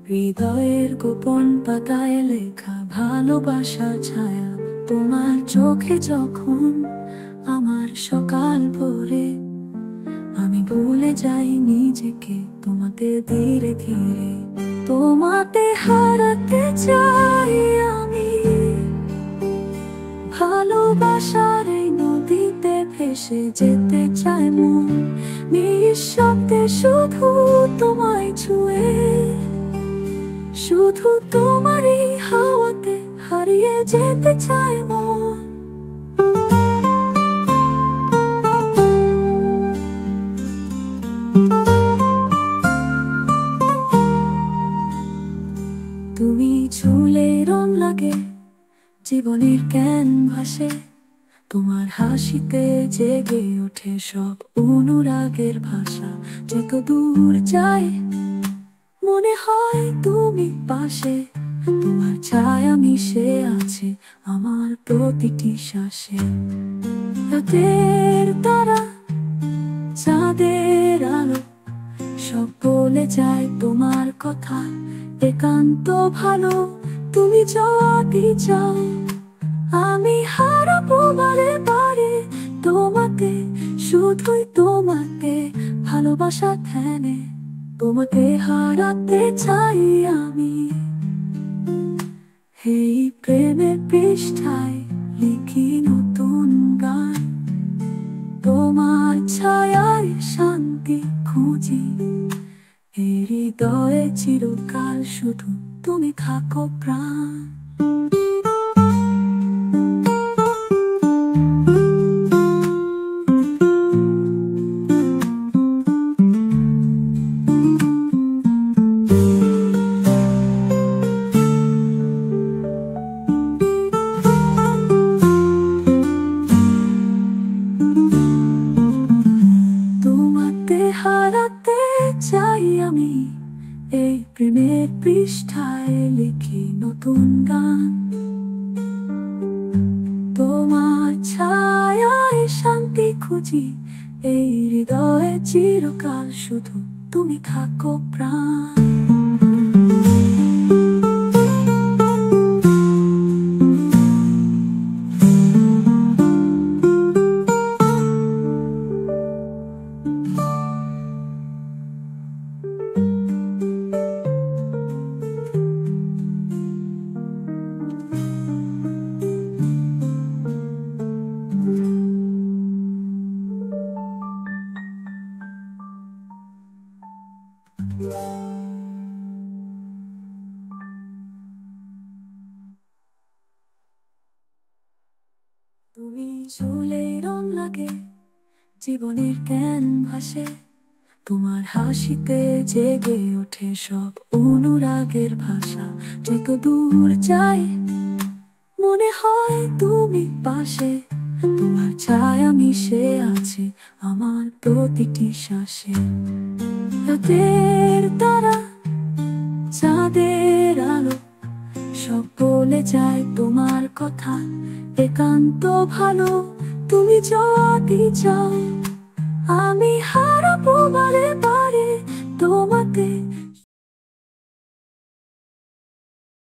হৃদয়ের গোপন পাতায় লেখা ভালোবাসার ছায়া, তোমার চোখে যখন আমার সকাল ভোরে, আমি ভুলে যাই নিজেকে তোমাতে ধীরে ধীরে। তোমাতে হারাতে চাই আমি, ভালোবাসার এই নদীতে ভেসে যেতে চাই মন নিঃশব্দে, শুধু তোমায় ছুঁয়ে, শুধু তোমারই হাওয়াতে হারিয়ে যেতে চাই মন। তুমি ছুঁলে রং লাগে জীবনের ক্যানভাসে, তোমার হাসিতে জেগে ওঠে সব অনুরাগের ভাষা। যত দূর যাই মনে হয় তুমি পাশে, তোমার ছায়া মিশে আছে আমার প্রতিটি শ্বাসে। রাতের তারা, চাঁদের আলো, সব বলে যায় তোমার কথা। একান্ত ভালো তুমি যদি চাও, আমি হারাবো বারে বারে তোমাকে, শুধুই তোমাকে ভালোবাসা ধ্যানে। তোমাকে হারাতে চাই আমি, এই প্রেমের পৃষ্ঠায় লিখি নতুন গান। তোমার ছায়ায় শান্তি খুঁজি, এই হৃদয়ে চিরকাল শুধু তুমি থাকো প্রাণ। হারাতে চাই আমি, এই প্রেমের পৃষ্ঠায় লিখি নতুন গান। তোমার ছায়ায় শান্তি খুঁজি, এই হৃদয়ে চিরকাল শুধু তুমি থাকো প্রাণ। তুমি ছুঁলে রং লাগে জীবনের ক্যানভাসে, তোমার হাসিতে জেগে ওঠে সব অনুরাগের ভাষা। যত দূর যাই মনে হয় তুমি পাশে, তোমার ছায়া মিশে আছে আমার প্রতিটি শ্বাসে। রাতের তারা, চাঁদের আলো, সব বলে যায় তোমার কথা। একান্ত ভালো তুমি যদি চাও,